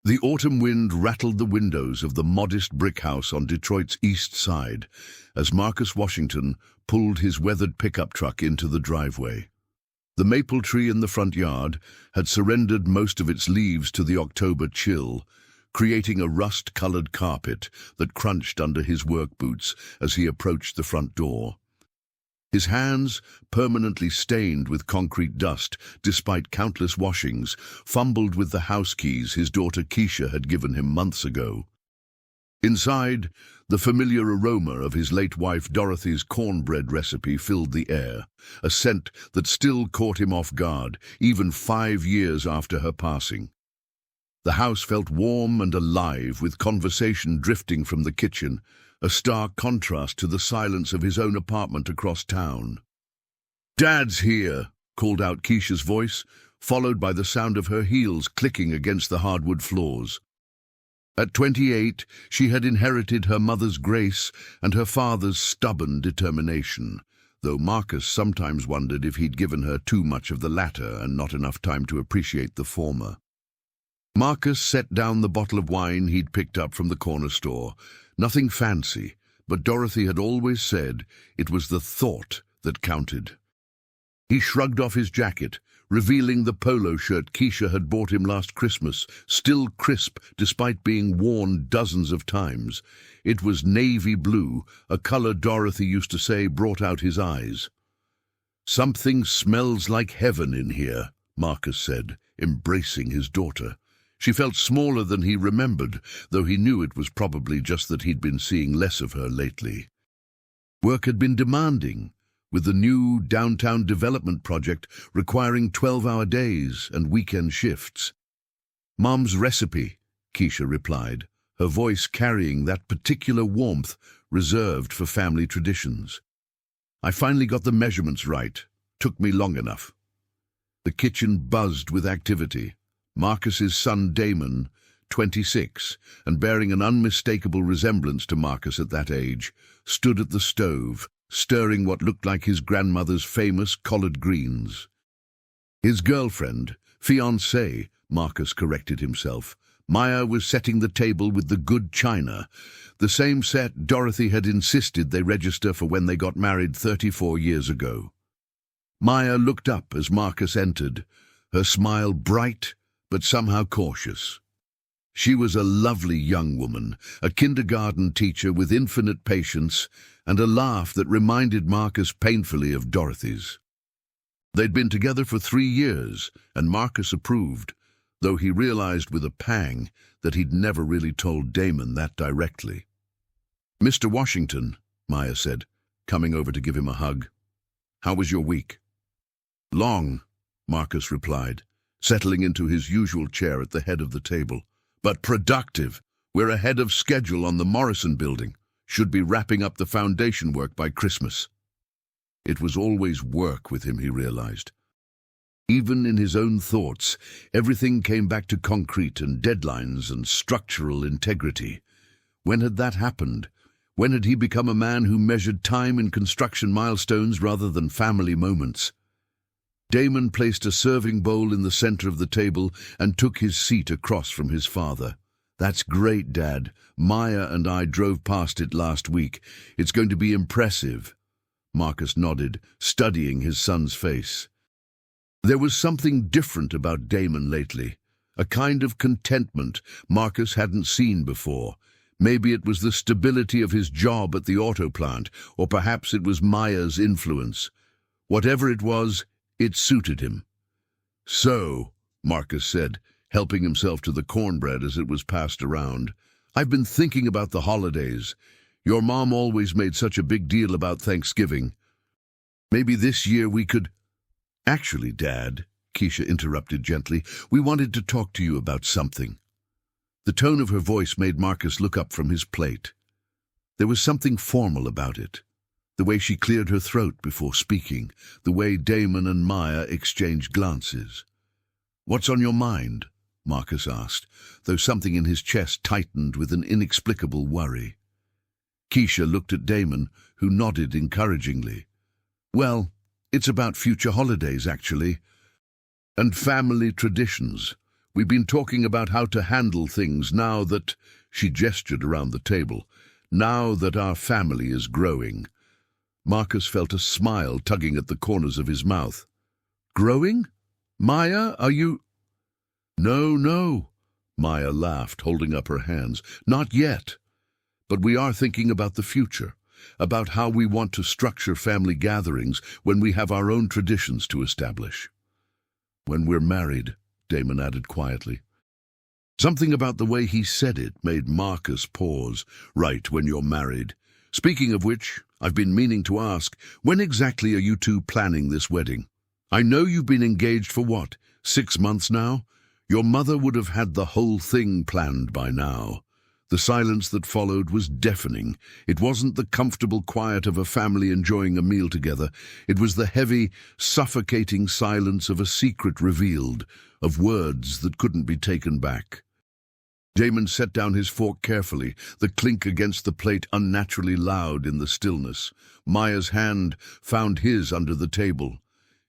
The autumn wind rattled the windows of the modest brick house on Detroit's east side as Marcus Washington pulled his weathered pickup truck into the driveway. The maple tree in the front yard had surrendered most of its leaves to the October chill, creating a rust-colored carpet that crunched under his work boots as he approached the front door. His hands, permanently stained with concrete dust despite countless washings, fumbled with the house keys his daughter Keisha had given him months ago. Inside, the familiar aroma of his late wife Dorothy's cornbread recipe filled the air, a scent that still caught him off guard, even 5 years after her passing. The house felt warm and alive, with conversation drifting from the kitchen, a stark contrast to the silence of his own apartment across town. "Dad's here," called out Keisha's voice, followed by the sound of her heels clicking against the hardwood floors. At 28, she had inherited her mother's grace and her father's stubborn determination, though Marcus sometimes wondered if he'd given her too much of the latter and not enough time to appreciate the former. Marcus set down the bottle of wine he'd picked up from the corner store. Nothing fancy, but Dorothy had always said it was the thought that counted. He shrugged off his jacket, revealing the polo shirt Keisha had bought him last Christmas, still crisp despite being worn dozens of times. It was navy blue, a color Dorothy used to say brought out his eyes. "Something smells like heaven in here," Marcus said, embracing his daughter. She felt smaller than he remembered, though he knew it was probably just that he'd been seeing less of her lately. Work had been demanding, with the new downtown development project requiring 12-hour days and weekend shifts. "Mom's recipe," Keisha replied, her voice carrying that particular warmth reserved for family traditions. "I finally got the measurements right. Took me long enough." The kitchen buzzed with activity. Marcus's son Damon, 26, and bearing an unmistakable resemblance to Marcus at that age, stood at the stove, stirring what looked like his grandmother's famous collard greens. His girlfriend, fiancée, Marcus corrected himself, Maya, was setting the table with the good china, the same set Dorothy had insisted they register for when they got married 34 years ago. Maya looked up as Marcus entered, her smile bright but somehow cautious. She was a lovely young woman, a kindergarten teacher with infinite patience and a laugh that reminded Marcus painfully of Dorothy's. They'd been together for 3 years, and Marcus approved, though he realized with a pang that he'd never really told Damon that directly. "Mr. Washington," Maya said, coming over to give him a hug. "How was your week?" "Long," Marcus replied, settling into his usual chair at the head of the table. "But productive. We're ahead of schedule on the Morrison building. Should be wrapping up the foundation work by Christmas." It was always work with him, he realized. Even in his own thoughts, everything came back to concrete and deadlines and structural integrity. When had that happened? When had he become a man who measured time in construction milestones rather than family moments? Damon placed a serving bowl in the center of the table and took his seat across from his father. "That's great, Dad. Maya and I drove past it last week. It's going to be impressive." Marcus nodded, studying his son's face. There was something different about Damon lately, a kind of contentment Marcus hadn't seen before. Maybe it was the stability of his job at the auto plant, or perhaps it was Maya's influence. Whatever it was, it suited him. "So," Marcus said, helping himself to the cornbread as it was passed around, "I've been thinking about the holidays. Your mom always made such a big deal about Thanksgiving. Maybe this year we could—" "Actually, Dad," Keisha interrupted gently, "we wanted to talk to you about something." The tone of her voice made Marcus look up from his plate. There was something formal about it. The way she cleared her throat before speaking, the way Damon and Maya exchanged glances. "What's on your mind?" Marcus asked, though something in his chest tightened with an inexplicable worry. Keisha looked at Damon, who nodded encouragingly. "Well, it's about future holidays, actually, and family traditions. We've been talking about how to handle things now that," she gestured around the table, "now that our family is growing." Marcus felt a smile tugging at the corners of his mouth. "Growing? Maya, are you—" "No, no," Maya laughed, holding up her hands. "Not yet. But we are thinking about the future, about how we want to structure family gatherings when we have our own traditions to establish." "When we're married," Damon added quietly. Something about the way he said it made Marcus pause. "Right, when you're married. Speaking of which, I've been meaning to ask, when exactly are you two planning this wedding? I know you've been engaged for what, 6 months now? Your mother would have had the whole thing planned by now." The silence that followed was deafening. It wasn't the comfortable quiet of a family enjoying a meal together. It was the heavy, suffocating silence of a secret revealed, of words that couldn't be taken back. Damon set down his fork carefully, the clink against the plate unnaturally loud in the stillness. Maya's hand found his under the table.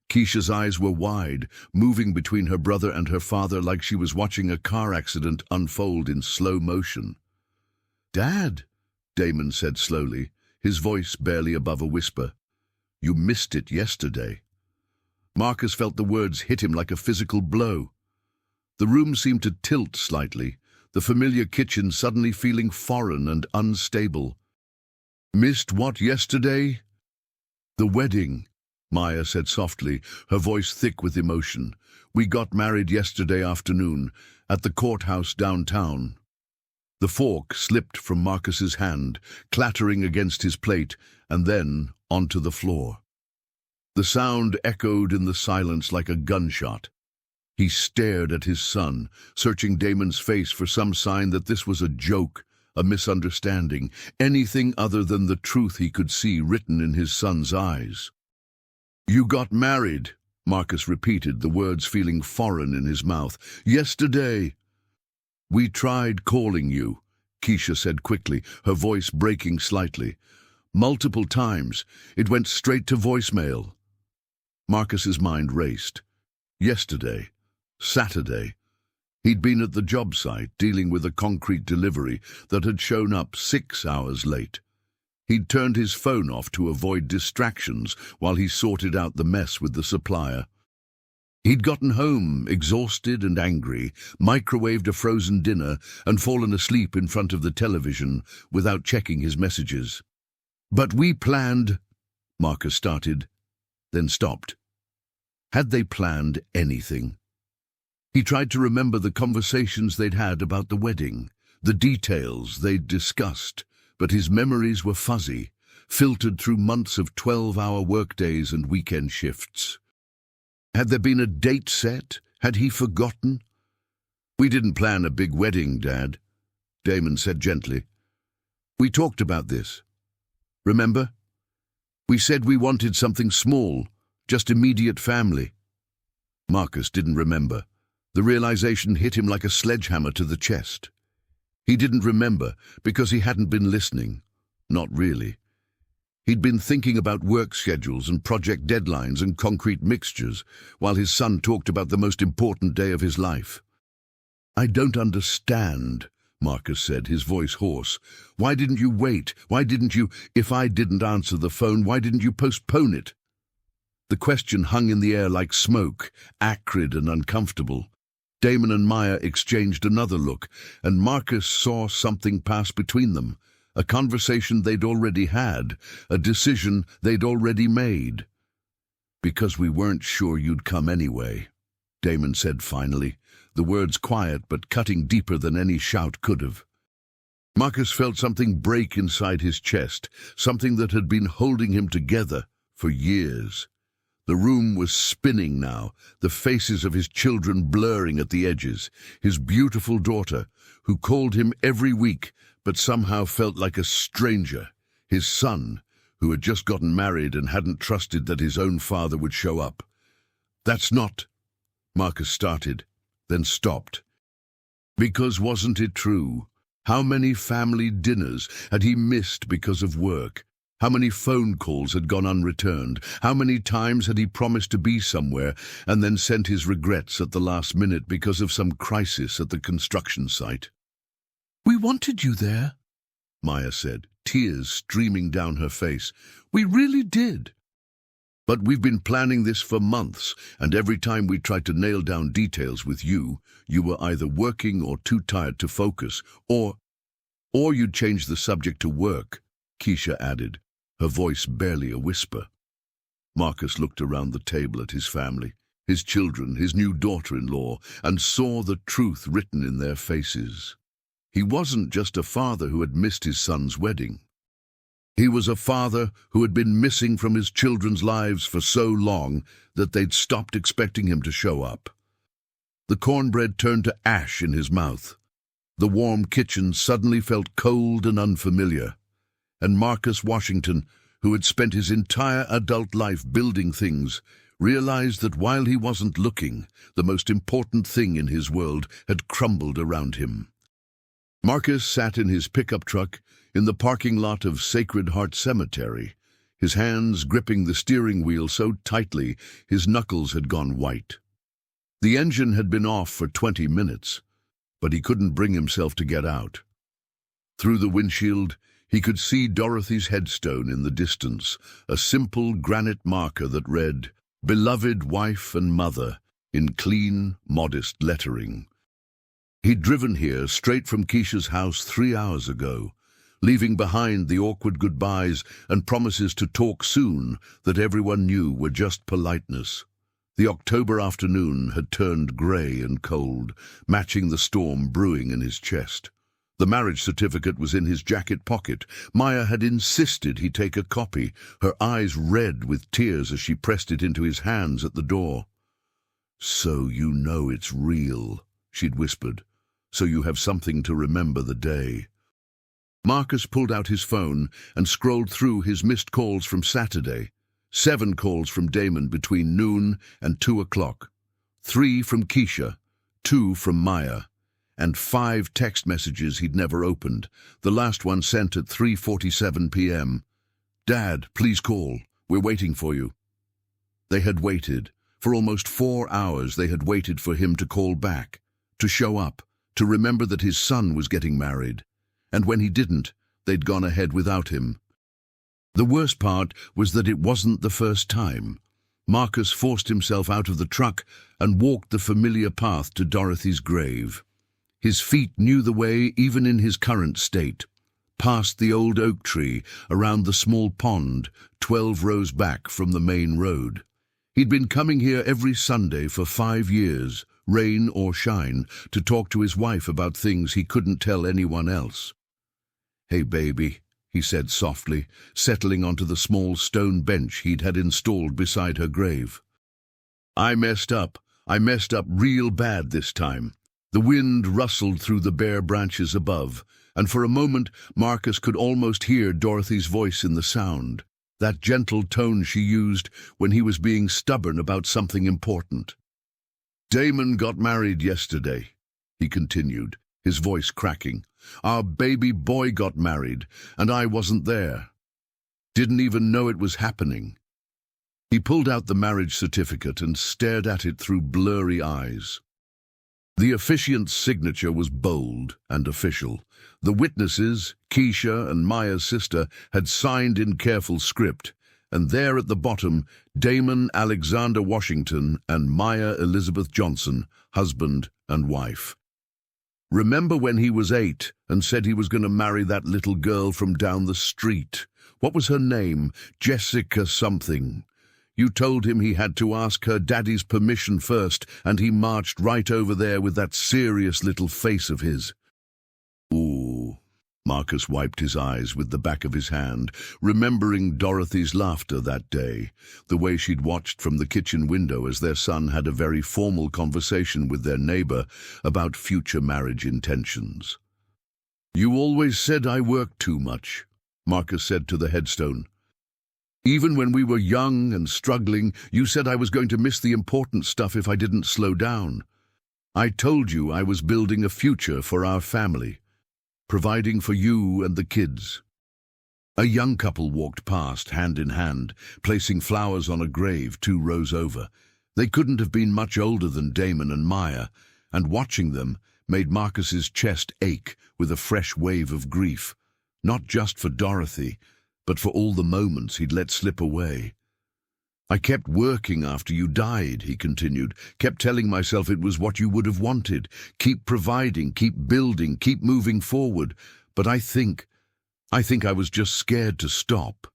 Keisha's eyes were wide, moving between her brother and her father like she was watching a car accident unfold in slow motion. "Dad," Damon said slowly, his voice barely above a whisper, "you missed it yesterday." Marcus felt the words hit him like a physical blow. The room seemed to tilt slightly, the familiar kitchen suddenly feeling foreign and unstable. "Missed what yesterday?" "The wedding," Maya said softly, her voice thick with emotion. "We got married yesterday afternoon, at the courthouse downtown." The fork slipped from Marcus's hand, clattering against his plate, and then onto the floor. The sound echoed in the silence like a gunshot. He stared at his son, searching Damon's face for some sign that this was a joke, a misunderstanding, anything other than the truth he could see written in his son's eyes. "You got married," Marcus repeated, the words feeling foreign in his mouth. "Yesterday." "We tried calling you," Keisha said quickly, her voice breaking slightly. "Multiple times. It went straight to voicemail." Marcus's mind raced. Yesterday. Saturday. He'd been at the job site dealing with a concrete delivery that had shown up 6 hours late. He'd turned his phone off to avoid distractions while he sorted out the mess with the supplier. He'd gotten home, exhausted and angry, microwaved a frozen dinner, and fallen asleep in front of the television without checking his messages. "But we planned," Marcus started, then stopped. Had they planned anything? He tried to remember the conversations they'd had about the wedding, the details they'd discussed, but his memories were fuzzy, filtered through months of 12-hour workdays and weekend shifts. Had there been a date set? Had he forgotten? "We didn't plan a big wedding, Dad," Damon said gently. "We talked about this. Remember? We said we wanted something small, just immediate family." Marcus didn't remember. The realization hit him like a sledgehammer to the chest. He didn't remember because he hadn't been listening. Not really. He'd been thinking about work schedules and project deadlines and concrete mixtures, while his son talked about the most important day of his life. "I don't understand," Marcus said, his voice hoarse. "Why didn't you wait? Why didn't you, if I didn't answer the phone, why didn't you postpone it?" The question hung in the air like smoke, acrid and uncomfortable. Damon and Maya exchanged another look, and Marcus saw something pass between them. A conversation they'd already had, a decision they'd already made. "Because we weren't sure you'd come anyway," Damon said finally, the words quiet but cutting deeper than any shout could have. Marcus felt something break inside his chest, something that had been holding him together for years. The room was spinning now, the faces of his children blurring at the edges. His beautiful daughter, who called him every week, but somehow felt like a stranger. His son, who had just gotten married and hadn't trusted that his own father would show up. "That's not," Marcus started, then stopped. Because wasn't it true? How many family dinners had he missed because of work? How many phone calls had gone unreturned? How many times had he promised to be somewhere and then sent his regrets at the last minute because of some crisis at the construction site? "We wanted you there," Maya said, tears streaming down her face. "We really did. But we've been planning this for months, and every time we tried to nail down details with you, you were either working or too tired to focus, or you'd change the subject to work," Keisha added, her voice barely a whisper. Marcus looked around the table at his family, his children, his new daughter-in-law, and saw the truth written in their faces. He wasn't just a father who had missed his son's wedding. He was a father who had been missing from his children's lives for so long that they'd stopped expecting him to show up. The cornbread turned to ash in his mouth. The warm kitchen suddenly felt cold and unfamiliar. And Marcus Washington, who had spent his entire adult life building things, realized that while he wasn't looking, the most important thing in his world had crumbled around him. Marcus sat in his pickup truck in the parking lot of Sacred Heart Cemetery, his hands gripping the steering wheel so tightly his knuckles had gone white. The engine had been off for 20 minutes, but he couldn't bring himself to get out. Through the windshield, he could see Dorothy's headstone in the distance, a simple granite marker that read, "Beloved wife and mother," in clean, modest lettering. He'd driven here straight from Keisha's house 3 hours ago, leaving behind the awkward goodbyes and promises to talk soon that everyone knew were just politeness. The October afternoon had turned grey and cold, matching the storm brewing in his chest. The marriage certificate was in his jacket pocket. Maya had insisted he take a copy, her eyes red with tears as she pressed it into his hands at the door. "So you know it's real," she'd whispered. "So you have something to remember the day." Marcus pulled out his phone and scrolled through his missed calls from Saturday. 7 calls from Damon between noon and 2 o'clock. 3 from Keisha, 2 from Maya, and 5 text messages he'd never opened, the last one sent at 3:47 p.m. "Dad, please call. We're waiting for you." They had waited. For almost 4 hours they had waited for him to call back, to show up, to remember that his son was getting married. And when he didn't, they'd gone ahead without him. The worst part was that it wasn't the first time. Marcus forced himself out of the truck and walked the familiar path to Dorothy's grave. His feet knew the way even in his current state, past the old oak tree, around the small pond, 12 rows back from the main road. He'd been coming here every Sunday for 5 years, rain or shine, to talk to his wife about things he couldn't tell anyone else. "Hey, baby," he said softly, settling onto the small stone bench he'd had installed beside her grave. I messed up real bad this time." The wind rustled through the bare branches above, and for a moment Marcus could almost hear Dorothy's voice in the sound, that gentle tone she used when he was being stubborn about something important. "Damon got married yesterday," he continued, his voice cracking. "Our baby boy got married, and I wasn't there. Didn't even know it was happening." He pulled out the marriage certificate and stared at it through blurry eyes. The officiant's signature was bold and official. The witnesses, Keisha and Maya's sister, had signed in careful script, and there at the bottom, Damon Alexander Washington and Maya Elizabeth Johnson, husband and wife. "Remember when he was 8 and said he was going to marry that little girl from down the street? What was her name? Jessica something. You told him he had to ask her daddy's permission first, and he marched right over there with that serious little face of his." Ooh. Marcus wiped his eyes with the back of his hand, remembering Dorothy's laughter that day, the way she'd watched from the kitchen window as their son had a very formal conversation with their neighbor about future marriage intentions. "You always said I worked too much," Marcus said to the headstone. "Even when we were young and struggling, you said I was going to miss the important stuff if I didn't slow down. I told you I was building a future for our family, providing for you and the kids." A young couple walked past, hand in hand, placing flowers on a grave 2 rows over. They couldn't have been much older than Damon and Maya, and watching them made Marcus's chest ache with a fresh wave of grief, not just for Dorothy, but for all the moments he'd let slip away. "I kept working after you died," he continued, "kept telling myself it was what you would have wanted. Keep providing, keep building, keep moving forward. But I think I was just scared to stop.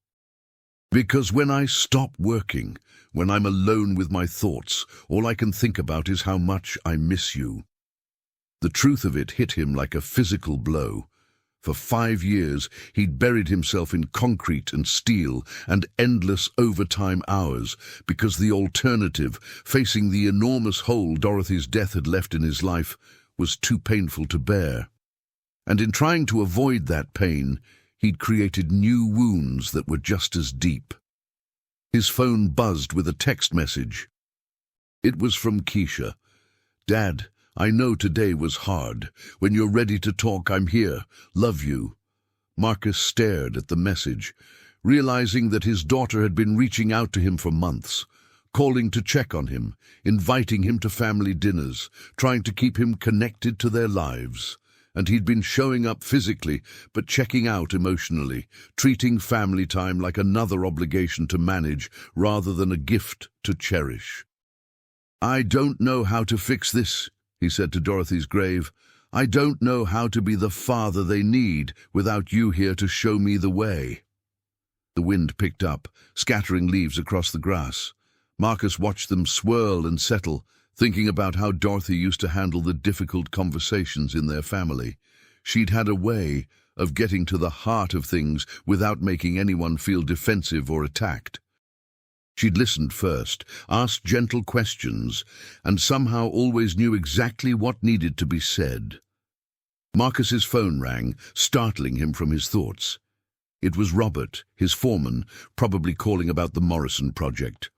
Because when I stop working, when I'm alone with my thoughts, all I can think about is how much I miss you." The truth of it hit him like a physical blow. For 5 years, he'd buried himself in concrete and steel and endless overtime hours because the alternative, facing the enormous hole Dorothy's death had left in his life, was too painful to bear. And in trying to avoid that pain, he'd created new wounds that were just as deep. His phone buzzed with a text message. It was from Keisha. "Dad, I know today was hard. When you're ready to talk, I'm here. Love you." Marcus stared at the message, realizing that his daughter had been reaching out to him for months, calling to check on him, inviting him to family dinners, trying to keep him connected to their lives. And he'd been showing up physically, but checking out emotionally, treating family time like another obligation to manage rather than a gift to cherish. "I don't know how to fix this," he said to Dorothy's grave. "I don't know how to be the father they need without you here to show me the way." The wind picked up, scattering leaves across the grass. Marcus watched them swirl and settle, thinking about how Dorothy used to handle the difficult conversations in their family. She'd had a way of getting to the heart of things without making anyone feel defensive or attacked. She'd listened first, asked gentle questions, and somehow always knew exactly what needed to be said. Marcus's phone rang, startling him from his thoughts. It was Robert, his foreman, probably calling about the Morrison project.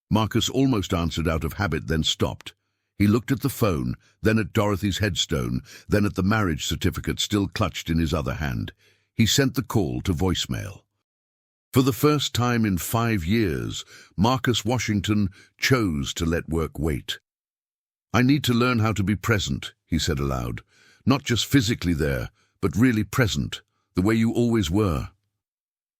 Marcus almost answered out of habit, then stopped. He looked at the phone, then at Dorothy's headstone, then at the marriage certificate still clutched in his other hand. He sent the call to voicemail. For the first time in 5 years, Marcus Washington chose to let work wait. "I need to learn how to be present," he said aloud. "Not just physically there, but really present, the way you always were."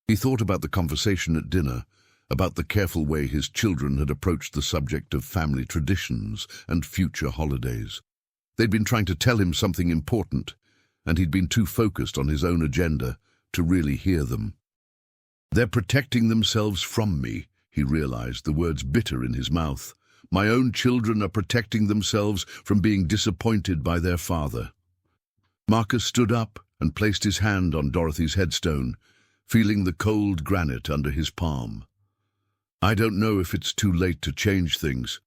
He thought about the conversation at dinner, about the careful way his children had approached the subject of family traditions and future holidays. They'd been trying to tell him something important, and he'd been too focused on his own agenda to really hear them. "They're protecting themselves from me," he realized, the words bitter in his mouth. "My own children are protecting themselves from being disappointed by their father." Marcus stood up and placed his hand on Dorothy's headstone, feeling the cold granite under his palm. "I don't know if it's too late to change things,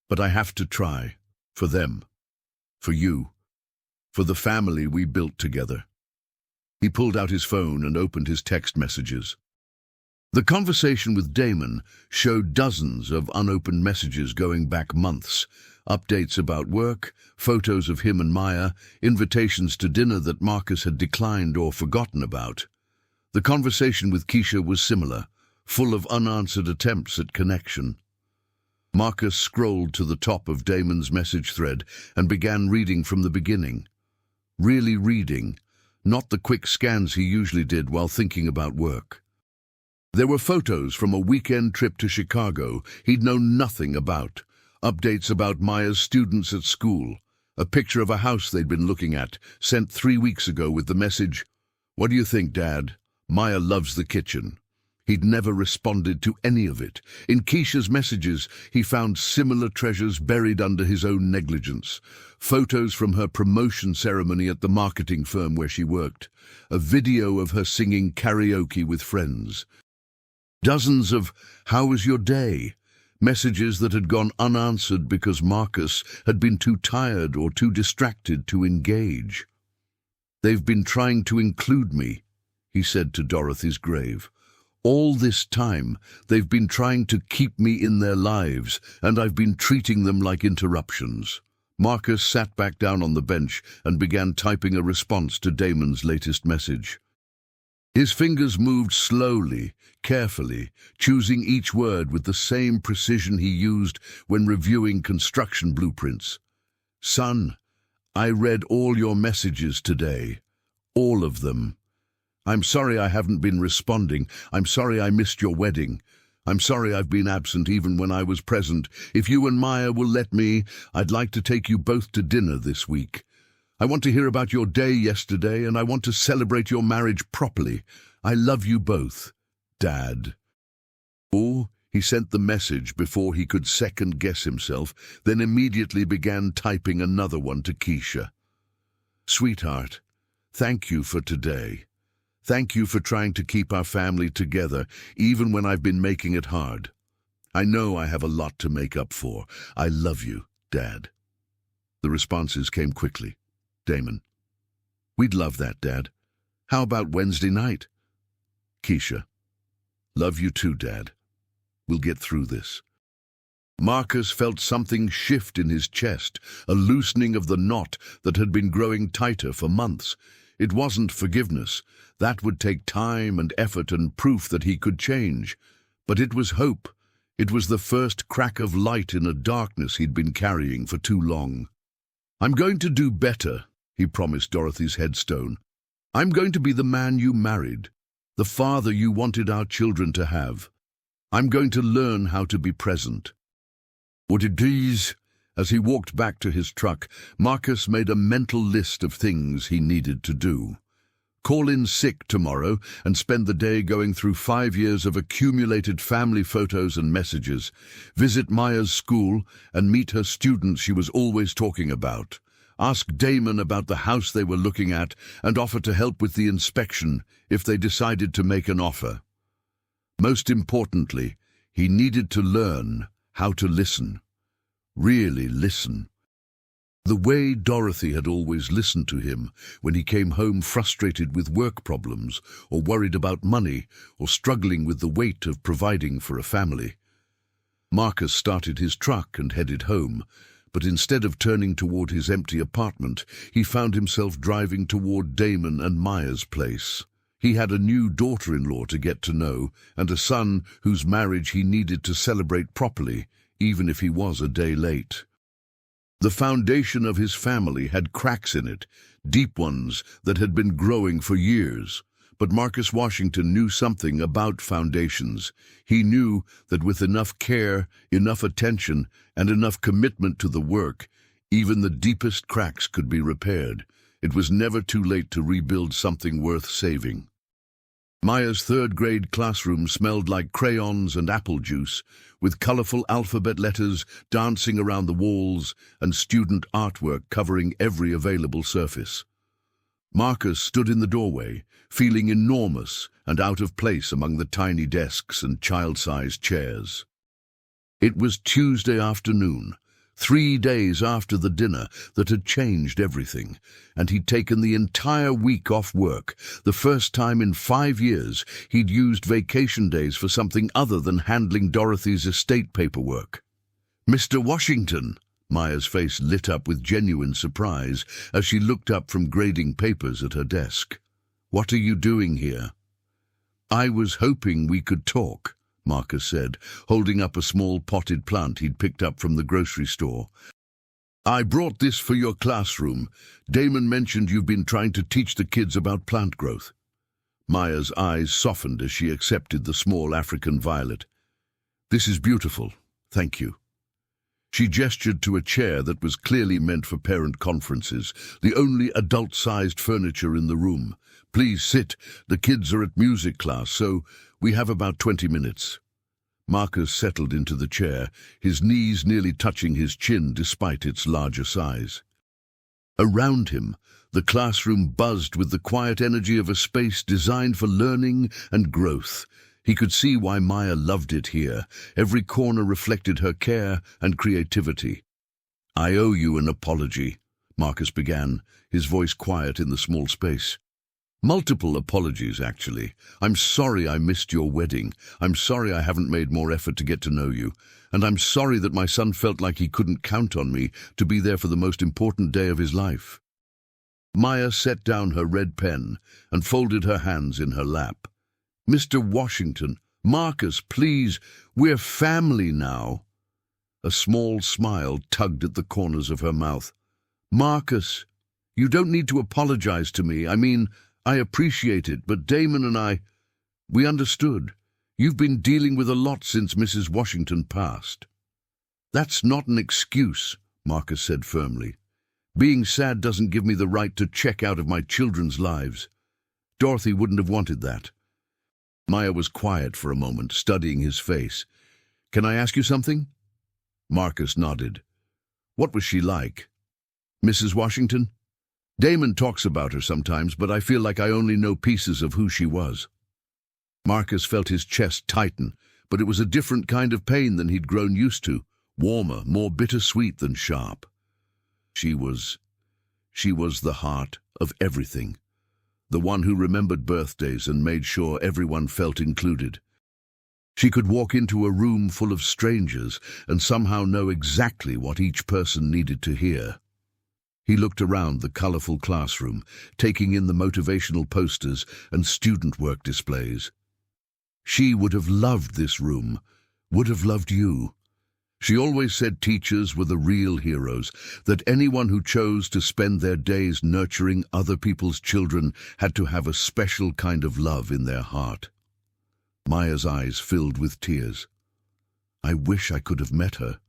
but I have to try. For them. For you. For the family we built together." He pulled out his phone and opened his text messages. The conversation with Damon showed dozens of unopened messages going back months, updates about work, photos of him and Maya, invitations to dinner that Marcus had declined or forgotten about. The conversation with Keisha was similar, full of unanswered attempts at connection. Marcus scrolled to the top of Damon's message thread and began reading from the beginning. Really reading, not the quick scans he usually did while thinking about work. There were photos from a weekend trip to Chicago he'd known nothing about, updates about Maya's students at school, a picture of a house they'd been looking at, sent 3 weeks ago with the message, "What do you think, Dad? Maya loves the kitchen." He'd never responded to any of it. In Keisha's messages, he found similar treasures buried under his own negligence. Photos from her promotion ceremony at the marketing firm where she worked. A video of her singing karaoke with friends. Dozens of "How was your day?" messages that had gone unanswered because Marcus had been too tired or too distracted to engage. "They've been trying to include me," he said to Dorothy's grave. "All this time, they've been trying to keep me in their lives, and I've been treating them like interruptions." Marcus sat back down on the bench and began typing a response to Damon's latest message. His fingers moved slowly, carefully, choosing each word with the same precision he used when reviewing construction blueprints. "Son, I read all your messages today. All of them. I'm sorry I haven't been responding. I'm sorry I missed your wedding. I'm sorry I've been absent even when I was present. If you and Maya will let me, I'd like to take you both to dinner this week. I want to hear about your day yesterday, and I want to celebrate your marriage properly. I love you both, Dad." Oh, he sent the message before he could second-guess himself, then immediately began typing another one to Keisha. "Sweetheart, thank you for today. Thank you for trying to keep our family together, even when I've been making it hard. I know I have a lot to make up for. I love you, Dad." The responses came quickly. Damon: "We'd love that, Dad. How about Wednesday night?" Keisha: "Love you too, Dad. We'll get through this." Marcus felt something shift in his chest, a loosening of the knot that had been growing tighter for months. It wasn't forgiveness. That would take time and effort and proof that he could change. But it was hope. It was the first crack of light in a darkness he'd been carrying for too long. "I'm going to do better," he promised Dorothy's headstone. "I'm going to be the man you married, the father you wanted our children to have. I'm going to learn how to be present." What it is? As he walked back to his truck, Marcus made a mental list of things he needed to do. Call in sick tomorrow and spend the day going through 5 years of accumulated family photos and messages. Visit Maya's school and meet her students she was always talking about. Ask Damon about the house they were looking at and offer to help with the inspection if they decided to make an offer. Most importantly, he needed to learn how to listen. Really listen. The way Dorothy had always listened to him when he came home frustrated with work problems or worried about money or struggling with the weight of providing for a family. Marcus started his truck and headed home, but instead of turning toward his empty apartment, he found himself driving toward Damon and Maya's place. He had a new daughter-in-law to get to know and a son whose marriage he needed to celebrate properly, even if he was a day late. The foundation of his family had cracks in it, deep ones that had been growing for years. But Marcus Washington knew something about foundations. He knew that with enough care, enough attention, and enough commitment to the work, even the deepest cracks could be repaired. It was never too late to rebuild something worth saving. Maya's third-grade classroom smelled like crayons and apple juice, with colorful alphabet letters dancing around the walls and student artwork covering every available surface. Marcus stood in the doorway, feeling enormous and out of place among the tiny desks and child-sized chairs. It was Tuesday afternoon, 3 days after the dinner that had changed everything, and he'd taken the entire week off work. The first time in 5 years he'd used vacation days for something other than handling Dorothy's estate paperwork. "Mr. Washington," Maya's face lit up with genuine surprise as she looked up from grading papers at her desk. "What are you doing here?" "I was hoping we could talk," Marcus said, holding up a small potted plant he'd picked up from the grocery store. "I brought this for your classroom. Damon mentioned you've been trying to teach the kids about plant growth." Maya's eyes softened as she accepted the small African violet. "This is beautiful, thank you." She gestured to a chair that was clearly meant for parent conferences, the only adult-sized furniture in the room. "Please sit. The kids are at music class, so we have about 20 minutes. Marcus settled into the chair, his knees nearly touching his chin despite its larger size. Around him, the classroom buzzed with the quiet energy of a space designed for learning and growth. He could see why Maya loved it here. Every corner reflected her care and creativity. "I owe you an apology," Marcus began, his voice quiet in the small space. "Multiple apologies, actually. I'm sorry I missed your wedding. I'm sorry I haven't made more effort to get to know you. And I'm sorry that my son felt like he couldn't count on me to be there for the most important day of his life." Maya set down her red pen and folded her hands in her lap. "Mr. Washington, Marcus, please, we're family now." A small smile tugged at the corners of her mouth. "Marcus, you don't need to apologize to me. I mean, I appreciate it, but Damon and we understood. You've been dealing with a lot since Mrs. Washington passed." "That's not an excuse," Marcus said firmly. "Being sad doesn't give me the right to check out of my children's lives. Dorothy wouldn't have wanted that." Maya was quiet for a moment, studying his face. "Can I ask you something?" Marcus nodded. "What was she like?" "Mrs. Washington? Damon talks about her sometimes, but I feel like I only know pieces of who she was." Marcus felt his chest tighten, but it was a different kind of pain than he'd grown used to, warmer, more bittersweet than sharp. She was the heart of everything, the one who remembered birthdays and made sure everyone felt included. She could walk into a room full of strangers and somehow know exactly what each person needed to hear. He looked around the colorful classroom, taking in the motivational posters and student work displays. She would have loved this room, would have loved you. She always said teachers were the real heroes, that anyone who chose to spend their days nurturing other people's children had to have a special kind of love in their heart. Maya's eyes filled with tears. "I wish I could have met her."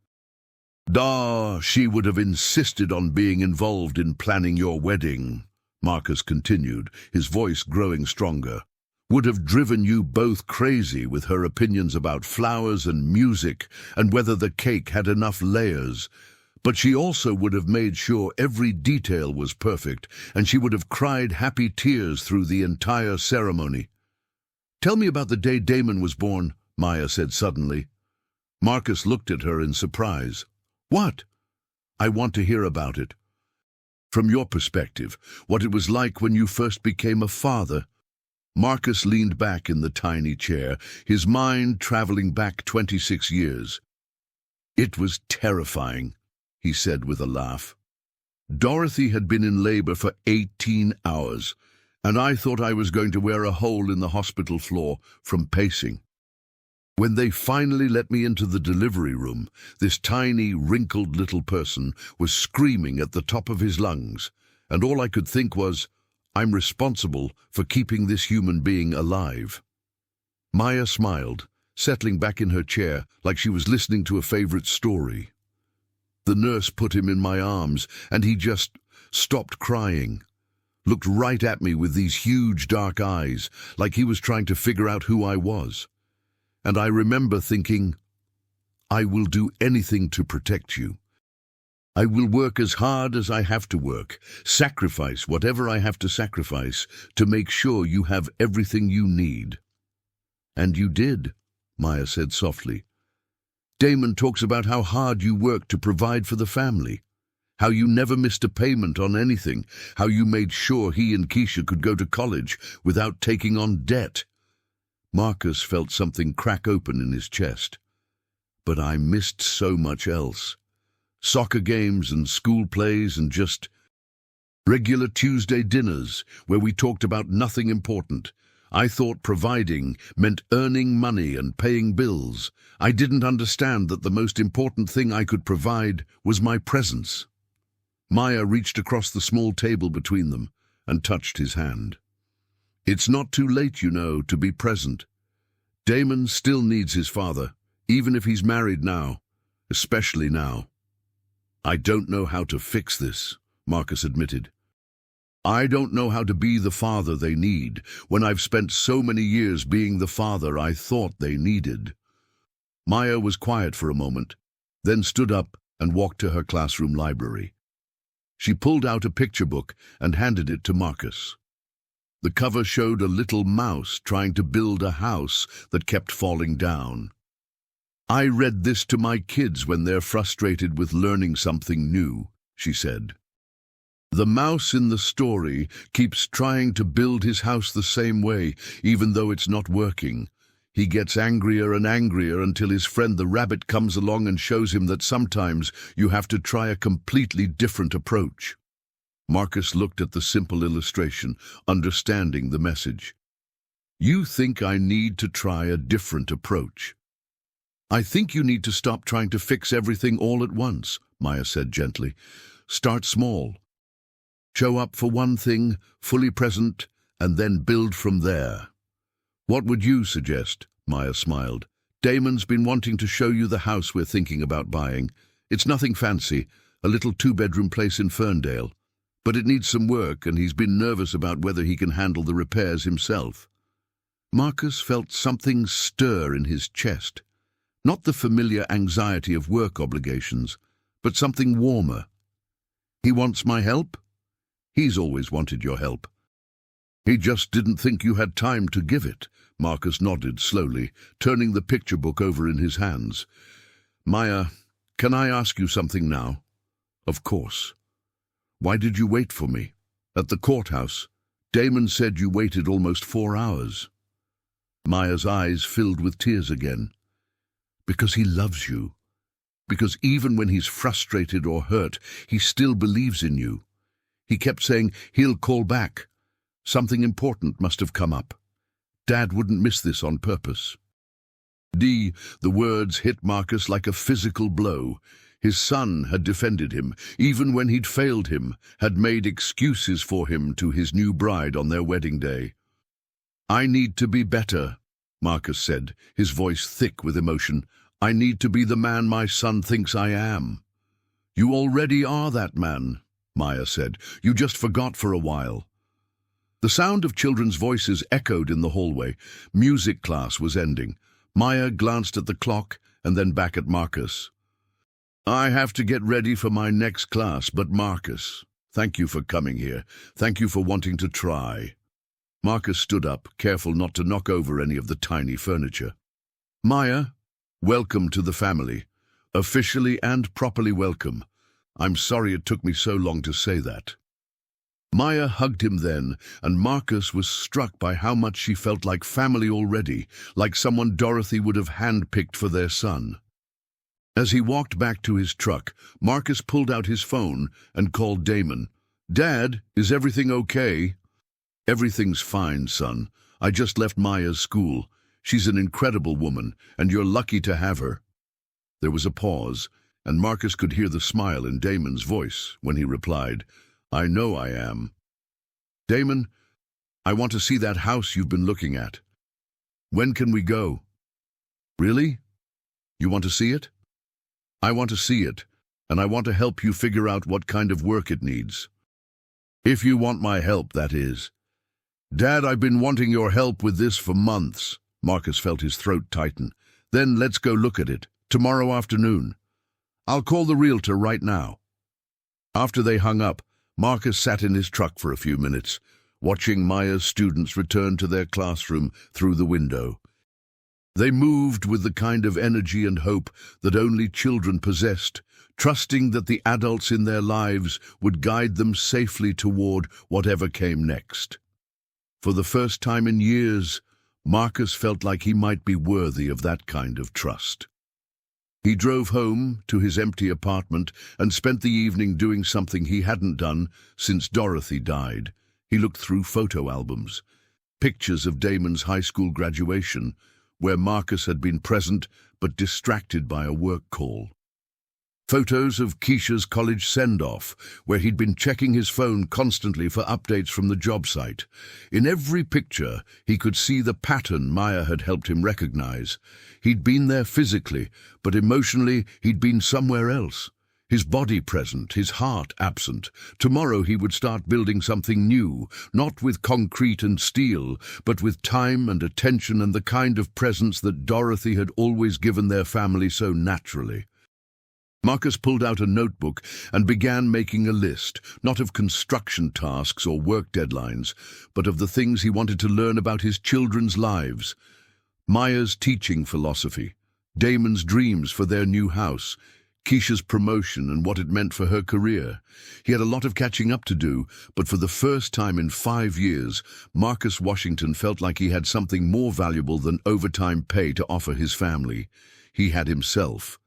She would have insisted on being involved in planning your wedding," Marcus continued, his voice growing stronger. "Would have driven you both crazy with her opinions about flowers and music and whether the cake had enough layers. But she also would have made sure every detail was perfect, and she would have cried happy tears through the entire ceremony." "Tell me about the day Damon was born," Maya said suddenly. Marcus looked at her in surprise. "What?" "I want to hear about it. From your perspective, what it was like when you first became a father." Marcus leaned back in the tiny chair, his mind traveling back 26 years. "It was terrifying," he said with a laugh. "Dorothy had been in labor for 18 hours, and I thought I was going to wear a hole in the hospital floor from pacing. When they finally let me into the delivery room, this tiny, wrinkled little person was screaming at the top of his lungs, and all I could think was, I'm responsible for keeping this human being alive." Maya smiled, settling back in her chair like she was listening to a favorite story. "The nurse put him in my arms, and he just stopped crying. Looked right at me with these huge dark eyes, like he was trying to figure out who I was. And I remember thinking, I will do anything to protect you. I will work as hard as I have to work, sacrifice whatever I have to sacrifice to make sure you have everything you need." "And you did," Maya said softly. "Damon talks about how hard you worked to provide for the family, how you never missed a payment on anything, how you made sure he and Keisha could go to college without taking on debt." Marcus felt something crack open in his chest. "But I missed so much else. Soccer games and school plays and just regular Tuesday dinners where we talked about nothing important. I thought providing meant earning money and paying bills. I didn't understand that the most important thing I could provide was my presence." Maya reached across the small table between them and touched his hand. "It's not too late, you know, to be present. Damon still needs his father, even if he's married now, especially now." "I don't know how to fix this," Marcus admitted. "I don't know how to be the father they need when I've spent so many years being the father I thought they needed." Maya was quiet for a moment, then stood up and walked to her classroom library. She pulled out a picture book and handed it to Marcus. The cover showed a little mouse trying to build a house that kept falling down. "I read this to my kids when they're frustrated with learning something new," she said. "The mouse in the story keeps trying to build his house the same way, even though it's not working. He gets angrier and angrier until his friend the rabbit comes along and shows him that sometimes you have to try a completely different approach." Marcus looked at the simple illustration, understanding the message. You think I need to try a different approach. I think you need to stop trying to fix everything all at once, Maya said gently. Start small. Show up for one thing, fully present, and then build from there. What would you suggest? Maya smiled. Damon's been wanting to show you the house we're thinking about buying. It's nothing fancy, a little two-bedroom place in Ferndale. But it needs some work, and he's been nervous about whether he can handle the repairs himself. Marcus felt something stir in his chest. Not the familiar anxiety of work obligations, but something warmer. He wants my help? He's always wanted your help. He just didn't think you had time to give it. Marcus nodded slowly, turning the picture book over in his hands. Maya, can I ask you something now? Of course. Why did you wait for me? At the courthouse, Damon said you waited almost 4 hours. Maya's eyes filled with tears again. Because he loves you. Because even when he's frustrated or hurt, he still believes in you. He kept saying he'll call back. Something important must have come up. Dad wouldn't miss this on purpose. The words hit Marcus like a physical blow. His son had defended him, even when he'd failed him, had made excuses for him to his new bride on their wedding day. I need to be better, Marcus said, his voice thick with emotion. I need to be the man my son thinks I am. You already are that man, Maya said. You just forgot for a while. The sound of children's voices echoed in the hallway. Music class was ending. Maya glanced at the clock and then back at Marcus. I have to get ready for my next class, but Marcus, thank you for coming here. Thank you for wanting to try. Marcus stood up, careful not to knock over any of the tiny furniture. Maya, welcome to the family. Officially and properly welcome. I'm sorry it took me so long to say that. Maya hugged him then, and Marcus was struck by how much she felt like family already, like someone Dorothy would have handpicked for their son. As he walked back to his truck, Marcus pulled out his phone and called Damon. Dad, is everything okay? Everything's fine, son. I just left Maya's school. She's an incredible woman, and you're lucky to have her. There was a pause, and Marcus could hear the smile in Damon's voice when he replied, I know I am. Damon, I want to see that house you've been looking at. When can we go? Really? You want to see it? I want to see it, and I want to help you figure out what kind of work it needs. If you want my help, that is. Dad, I've been wanting your help with this for months. Marcus felt his throat tighten. Then let's go look at it, tomorrow afternoon. I'll call the realtor right now. After they hung up, Marcus sat in his truck for a few minutes, watching Maya's students return to their classroom through the window. They moved with the kind of energy and hope that only children possessed, trusting that the adults in their lives would guide them safely toward whatever came next. For the first time in years, Marcus felt like he might be worthy of that kind of trust. He drove home to his empty apartment and spent the evening doing something he hadn't done since Dorothy died. He looked through photo albums, pictures of Damon's high school graduation, where Marcus had been present but distracted by a work call. Photos of Keisha's college send-off, where he'd been checking his phone constantly for updates from the job site. In every picture, he could see the pattern Maya had helped him recognize. He'd been there physically, but emotionally he'd been somewhere else. His body present, his heart absent. Tomorrow he would start building something new, not with concrete and steel, but with time and attention and the kind of presence that Dorothy had always given their family so naturally. Marcus pulled out a notebook and began making a list, not of construction tasks or work deadlines, but of the things he wanted to learn about his children's lives. Maya's teaching philosophy, Damon's dreams for their new house, Keisha's promotion and what it meant for her career. He had a lot of catching up to do, but for the first time in 5 years, Marcus Washington felt like he had something more valuable than overtime pay to offer his family. He had himself.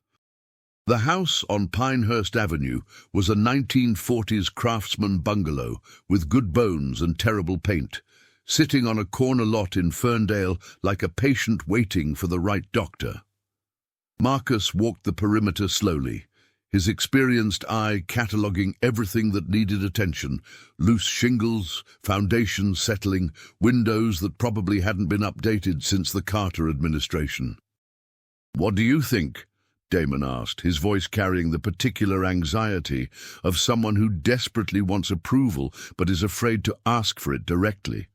The house on Pinehurst Avenue was a 1940s craftsman bungalow with good bones and terrible paint, sitting on a corner lot in Ferndale like a patient waiting for the right doctor. Marcus walked the perimeter slowly, his experienced eye cataloguing everything that needed attention: loose shingles, foundations settling, windows that probably hadn't been updated since the Carter administration. "What do you think?" Damon asked, his voice carrying the particular anxiety of someone who desperately wants approval but is afraid to ask for it directly.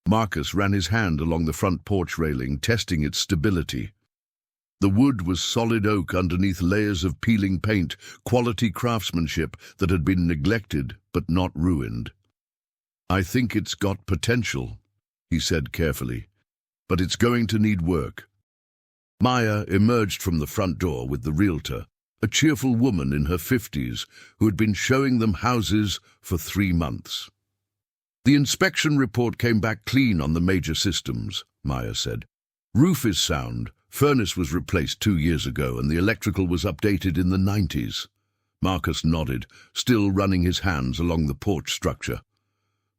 Marcus ran his hand along the front porch railing, testing its stability. The wood was solid oak underneath layers of peeling paint, quality craftsmanship that had been neglected but not ruined. "I think it's got potential," he said carefully, "but it's going to need work." Maya emerged from the front door with the realtor, a cheerful woman in her 50s who had been showing them houses for 3 months. "The inspection report came back clean on the major systems," Maya said. "Roof is sound, furnace was replaced 2 years ago, and the electrical was updated in the 90s. Marcus nodded, still running his hands along the porch structure.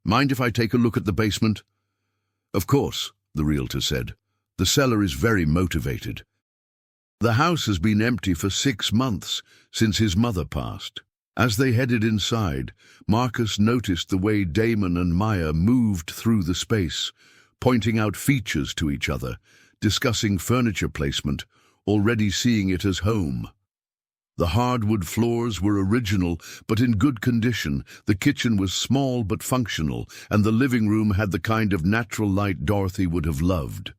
"Mind if I take a look at the basement?" "Of course," the realtor said. "The seller is very motivated." The house has been empty for 6 months, since his mother passed. As they headed inside, Marcus noticed the way Damon and Maya moved through the space, pointing out features to each other, discussing furniture placement, already seeing it as home. The hardwood floors were original but in good condition, the kitchen was small but functional, and the living room had the kind of natural light Dorothy would have loved.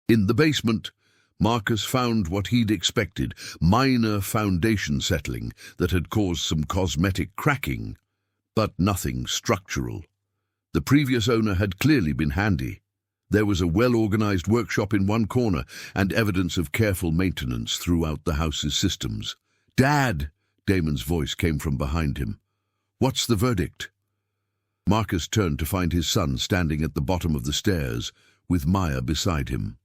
In the basement, Marcus found what he'd expected: minor foundation settling that had caused some cosmetic cracking, but nothing structural. The previous owner had clearly been handy. There was a well-organized workshop in one corner and evidence of careful maintenance throughout the house's systems. "Dad!" Damon's voice came from behind him. "What's the verdict?" Marcus turned to find his son standing at the bottom of the stairs, with Maya beside him.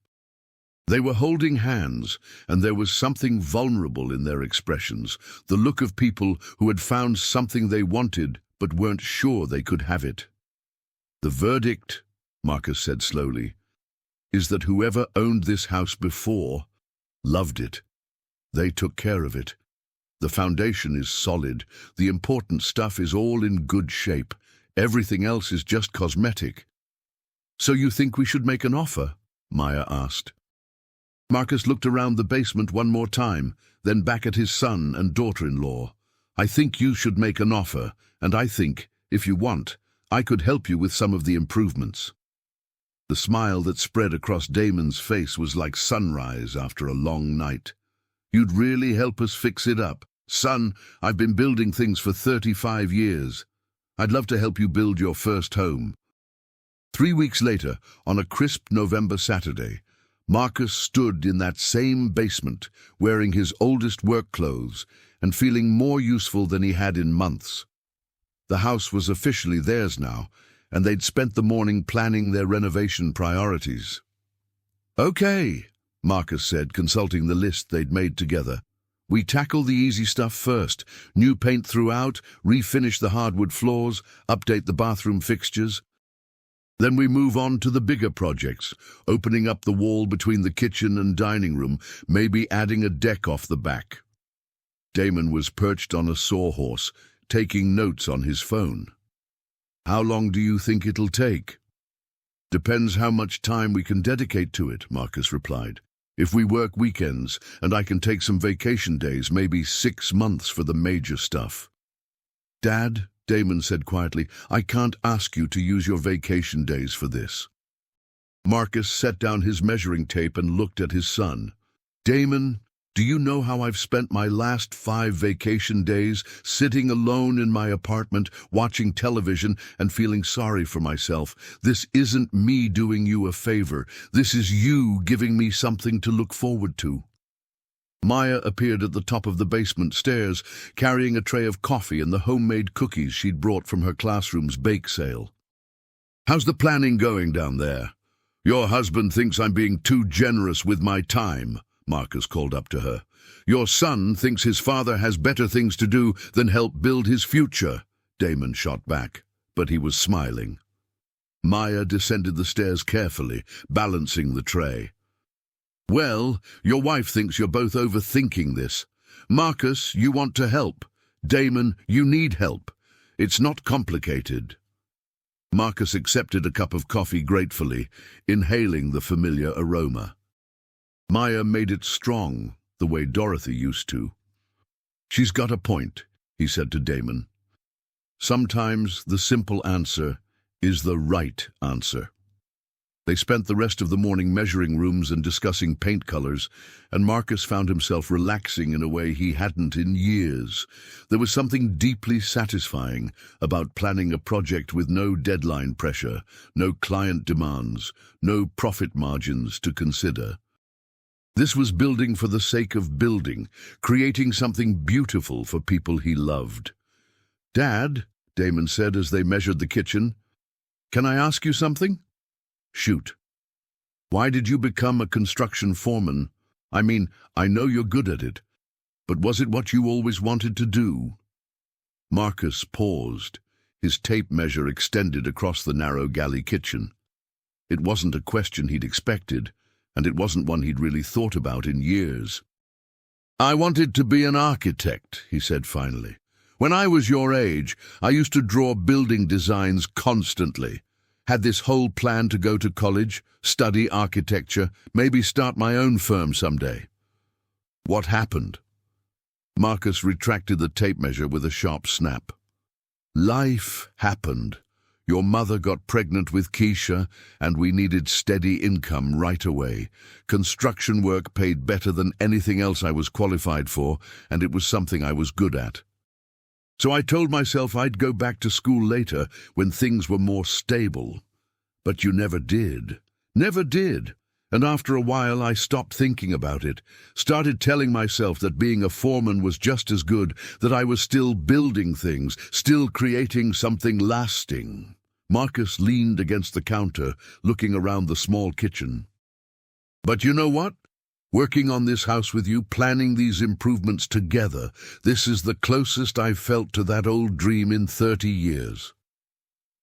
They were holding hands, and there was something vulnerable in their expressions, the look of people who had found something they wanted but weren't sure they could have it. "The verdict," Marcus said slowly, "is that whoever owned this house before loved it. They took care of it. The foundation is solid. The important stuff is all in good shape. Everything else is just cosmetic." "So you think we should make an offer?" Maya asked. Marcus looked around the basement one more time, then back at his son and daughter-in-law. "I think you should make an offer, and I think, if you want, I could help you with some of the improvements." The smile that spread across Damon's face was like sunrise after a long night. "You'd really help us fix it up? Son, I've been building things for 35 years. I'd love to help you build your first home." 3 weeks later, on a crisp November Saturday, Marcus stood in that same basement, wearing his oldest work clothes and feeling more useful than he had in months. The house was officially theirs now, and they'd spent the morning planning their renovation priorities. "Okay," Marcus said, consulting the list they'd made together. "We tackle the easy stuff first. New paint throughout, refinish the hardwood floors, update the bathroom fixtures. Then we move on to the bigger projects, opening up the wall between the kitchen and dining room, maybe adding a deck off the back." Damon was perched on a sawhorse, taking notes on his phone. "How long do you think it'll take?" "Depends how much time we can dedicate to it," Marcus replied. "If we work weekends, and I can take some vacation days, maybe 6 months for the major stuff." "Dad," Damon said quietly, "I can't ask you to use your vacation days for this." Marcus set down his measuring tape and looked at his son. "Damon, do you know how I've spent my last 5 vacation days, sitting alone in my apartment, watching television and feeling sorry for myself? This isn't me doing you a favor. This is you giving me something to look forward to." Maya appeared at the top of the basement stairs, carrying a tray of coffee and the homemade cookies she'd brought from her classroom's bake sale. "How's the planning going down there?" "Your husband thinks I'm being too generous with my time," Marcus called up to her. "Your son thinks his father has better things to do than help build his future," Damon shot back, but he was smiling. Maya descended the stairs carefully, balancing the tray. "Well, your wife thinks you're both overthinking this. Marcus, you want to help. Damon, you need help. It's not complicated." Marcus accepted a cup of coffee gratefully, inhaling the familiar aroma. Maya made it strong, the way Dorothy used to. "She's got a point," he said to Damon. "Sometimes the simple answer is the right answer." They spent the rest of the morning measuring rooms and discussing paint colors, and Marcus found himself relaxing in a way he hadn't in years. There was something deeply satisfying about planning a project with no deadline pressure, no client demands, no profit margins to consider. This was building for the sake of building, creating something beautiful for people he loved. "Dad," Damon said as they measured the kitchen, "can I ask you something?" "Shoot." "Why did you become a construction foreman? I mean, I know you're good at it, but was it what you always wanted to do?" Marcus paused, his tape measure extended across the narrow galley kitchen. It wasn't a question he'd expected, and it wasn't one he'd really thought about in years. "I wanted to be an architect," he said finally. "When I was your age, I used to draw building designs constantly. Had this whole plan to go to college, study architecture, maybe start my own firm someday." "What happened?" Marcus retracted the tape measure with a sharp snap. "Life happened. Your mother got pregnant with Keisha, and we needed steady income right away. Construction work paid better than anything else I was qualified for, and it was something I was good at. So I told myself I'd go back to school later when things were more stable. But you never did. Never did. And after a while I stopped thinking about it, started telling myself that being a foreman was just as good, that I was still building things, still creating something lasting." Marcus leaned against the counter, looking around the small kitchen. "But you know what? Working on this house with you, planning these improvements together, this is the closest I've felt to that old dream in 30 years.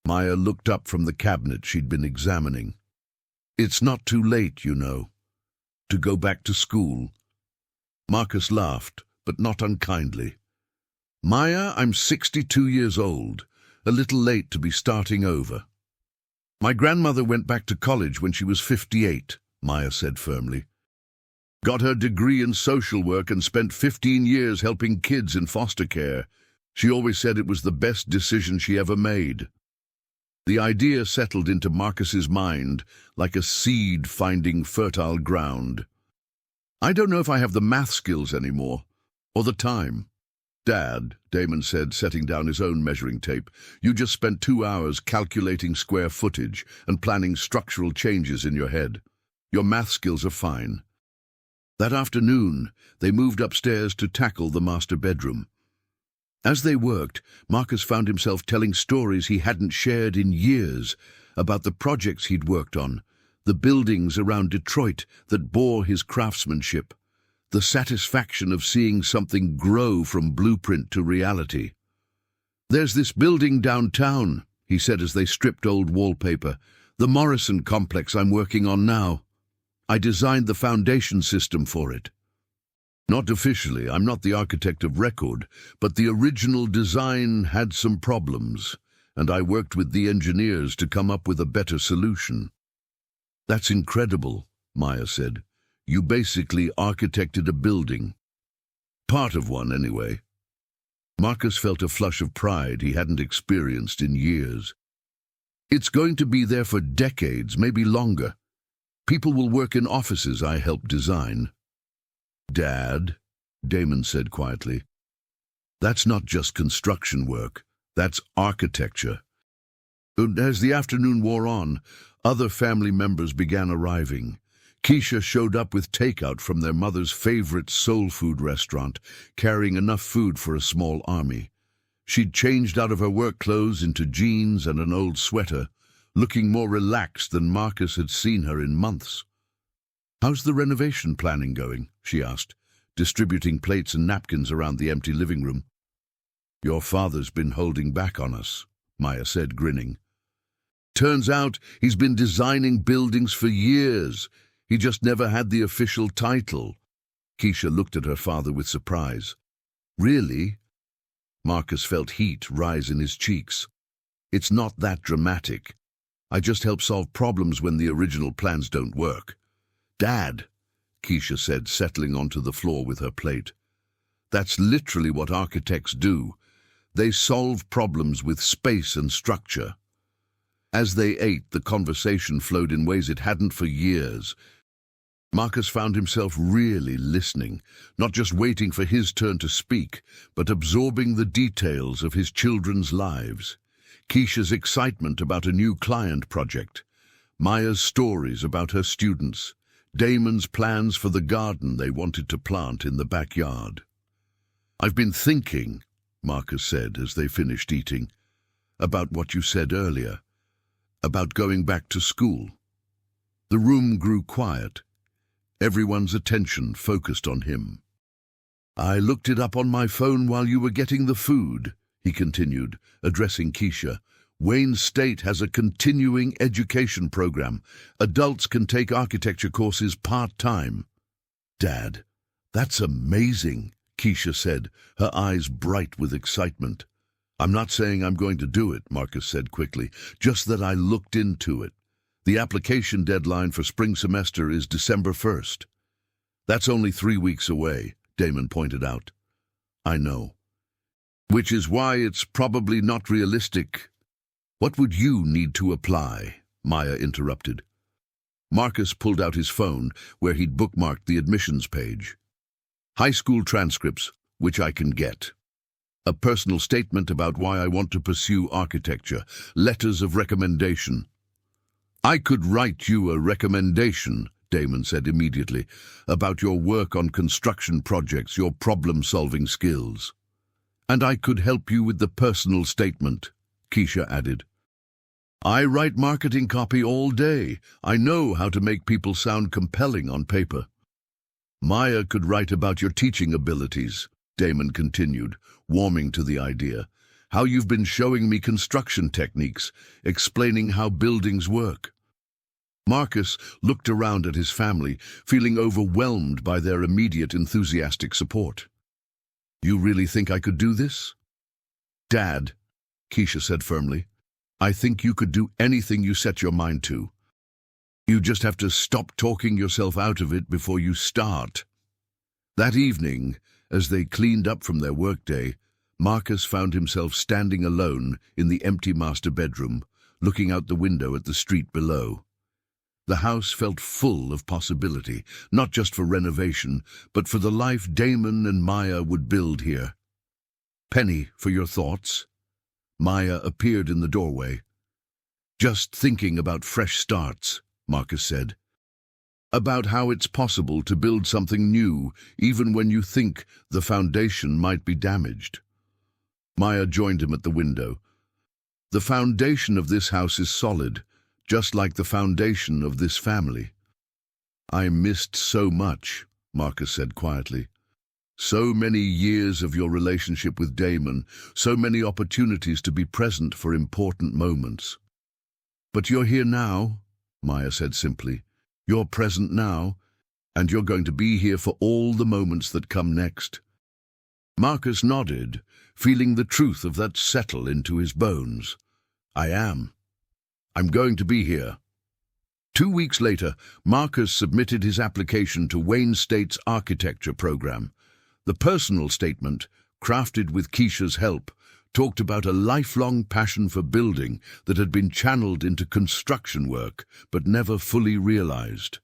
Maya looked up from the cabinet she'd been examining. "It's not too late, you know, to go back to school." Marcus laughed, but not unkindly. "Maya, I'm 62 years old, a little late to be starting over." "My grandmother went back to college when she was 58, Maya said firmly. "Got her degree in social work and spent 15 years helping kids in foster care. She always said it was the best decision she ever made." The idea settled into Marcus's mind like a seed finding fertile ground. "I don't know if I have the math skills anymore, or the time." "Dad," Damon said, setting down his own measuring tape, "you just spent 2 hours calculating square footage and planning structural changes in your head. Your math skills are fine." That afternoon, they moved upstairs to tackle the master bedroom. As they worked, Marcus found himself telling stories he hadn't shared in years about the projects he'd worked on, the buildings around Detroit that bore his craftsmanship, the satisfaction of seeing something grow from blueprint to reality. "There's this building downtown," he said as they stripped old wallpaper, "the Morrison complex I'm working on now. I designed the foundation system for it. Not officially, I'm not the architect of record, but the original design had some problems, and I worked with the engineers to come up with a better solution." "That's incredible," Maya said. "You basically architected a building." "Part of one, anyway." Marcus felt a flush of pride he hadn't experienced in years. "It's going to be there for decades, maybe longer. People will work in offices I helped design." "Dad," Damon said quietly, "that's not just construction work, that's architecture." As the afternoon wore on, other family members began arriving. Keisha showed up with takeout from their mother's favorite soul food restaurant, carrying enough food for a small army. She'd changed out of her work clothes into jeans and an old sweater, looking more relaxed than Marcus had seen her in months. "How's the renovation planning going?" she asked, distributing plates and napkins around the empty living room. "Your father's been holding back on us," Maya said, grinning. "Turns out he's been designing buildings for years. He just never had the official title." Keisha looked at her father with surprise. "Really?" Marcus felt heat rise in his cheeks. "It's not that dramatic. I just help solve problems when the original plans don't work." "Dad," Keisha said, settling onto the floor with her plate. "That's literally what architects do. They solve problems with space and structure." As they ate, the conversation flowed in ways it hadn't for years. Marcus found himself really listening, not just waiting for his turn to speak, but absorbing the details of his children's lives. Keisha's excitement about a new client project, Maya's stories about her students, Damon's plans for the garden they wanted to plant in the backyard. "I've been thinking," Marcus said as they finished eating, "about what you said earlier, about going back to school." The room grew quiet. Everyone's attention focused on him. "I looked it up on my phone while you were getting the food," he continued, addressing Keisha. "Wayne State has a continuing education program. Adults can take architecture courses part-time." "Dad, that's amazing," Keisha said, her eyes bright with excitement. "I'm not saying I'm going to do it," Marcus said quickly, "just that I looked into it. The application deadline for spring semester is December 1st. "That's only 3 weeks away," Damon pointed out. "I know. Which is why it's probably not realistic." "What would you need to apply?" Maya interrupted. Marcus pulled out his phone, where he'd bookmarked the admissions page. "High school transcripts, which I can get. A personal statement about why I want to pursue architecture. Letters of recommendation." "I could write you a recommendation," Damon said immediately, "about your work on construction projects, your problem-solving skills." "And I could help you with the personal statement," Keisha added. "I write marketing copy all day. I know how to make people sound compelling on paper." "Maya could write about your teaching abilities," Damon continued, warming to the idea. "How you've been showing me construction techniques, explaining how buildings work." Marcus looked around at his family, feeling overwhelmed by their immediate enthusiastic support. "You really think I could do this?" "Dad," Keisha said firmly, "I think you could do anything you set your mind to. You just have to stop talking yourself out of it before you start." That evening, as they cleaned up from their workday, Marcus found himself standing alone in the empty master bedroom, looking out the window at the street below. The house felt full of possibility, not just for renovation, but for the life Damon and Maya would build here. "Penny, for your thoughts?" Maya appeared in the doorway. "Just thinking about fresh starts," Marcus said. "About how it's possible to build something new, even when you think the foundation might be damaged." Maya joined him at the window. "The foundation of this house is solid, just like the foundation of this family." "I missed so much," Marcus said quietly. "So many years of your relationship with Damon, so many opportunities to be present for important moments." "But you're here now," Maya said simply. "You're present now, and you're going to be here for all the moments that come next." Marcus nodded, feeling the truth of that settle into his bones. "I am. I'm going to be here." 2 weeks later, Marcus submitted his application to Wayne State's architecture program. The personal statement, crafted with Keisha's help, talked about a lifelong passion for building that had been channeled into construction work but never fully realized.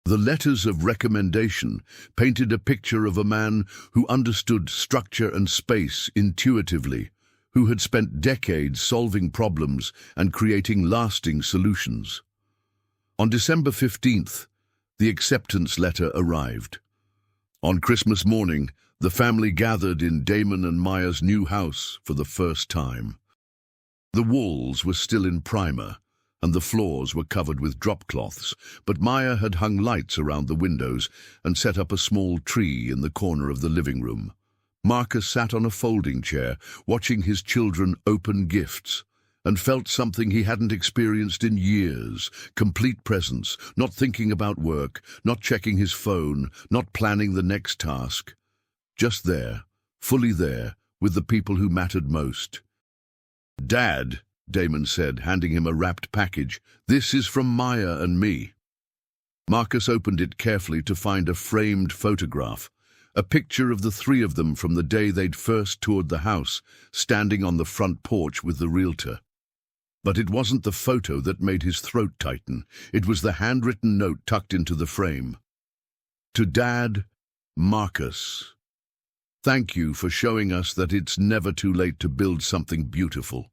The letters of recommendation painted a picture of a man who understood structure and space intuitively, who had spent decades solving problems and creating lasting solutions. On December 15th, the acceptance letter arrived. On Christmas morning, the family gathered in Damon and Maya's new house for the first time. The walls were still in primer, and the floors were covered with drop cloths, but Maya had hung lights around the windows and set up a small tree in the corner of the living room. Marcus sat on a folding chair, watching his children open gifts, and felt something he hadn't experienced in years: complete presence, not thinking about work, not checking his phone, not planning the next task. Just there, fully there, with the people who mattered most. "Dad," Damon said, handing him a wrapped package, "this is from Maya and me." Marcus opened it carefully to find a framed photograph, a picture of the three of them from the day they'd first toured the house, standing on the front porch with the realtor. But it wasn't the photo that made his throat tighten. It was the handwritten note tucked into the frame. "To Dad, Marcus. Thank you for showing us that it's never too late to build something beautiful.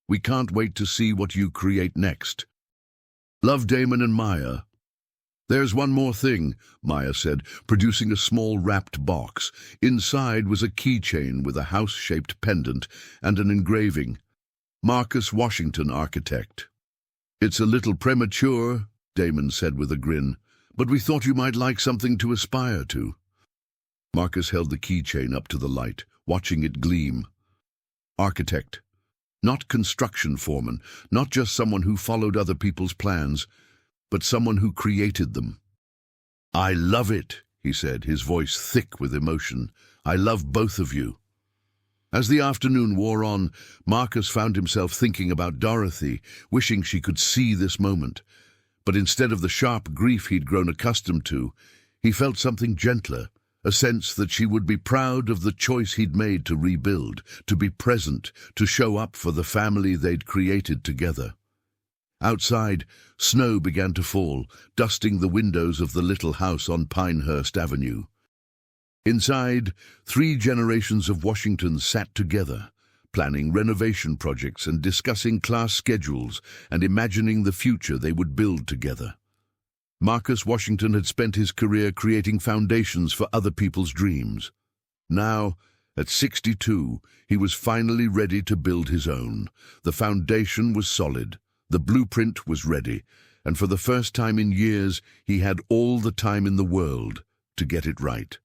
We can't wait to see what you create next. Love, Damon and Maya." "There's one more thing," Maya said, producing a small wrapped box. Inside was a keychain with a house-shaped pendant and an engraving. "Marcus Washington, Architect." "It's a little premature," Damon said with a grin, "but we thought you might like something to aspire to." Marcus held the keychain up to the light, watching it gleam. Architect. Not construction foreman, not just someone who followed other people's plans, but someone who created them. "I love it," he said, his voice thick with emotion. "I love both of you." As the afternoon wore on, Marcus found himself thinking about Dorothy, wishing she could see this moment. But instead of the sharp grief he'd grown accustomed to, he felt something gentler, a sense that she would be proud of the choice he'd made to rebuild, to be present, to show up for the family they'd created together. Outside, snow began to fall, dusting the windows of the little house on Pinehurst Avenue. Inside, 3 generations of Washingtons sat together, planning renovation projects and discussing class schedules and imagining the future they would build together. Marcus Washington had spent his career creating foundations for other people's dreams. Now, at 62, he was finally ready to build his own. The foundation was solid, the blueprint was ready, and for the first time in years, he had all the time in the world to get it right.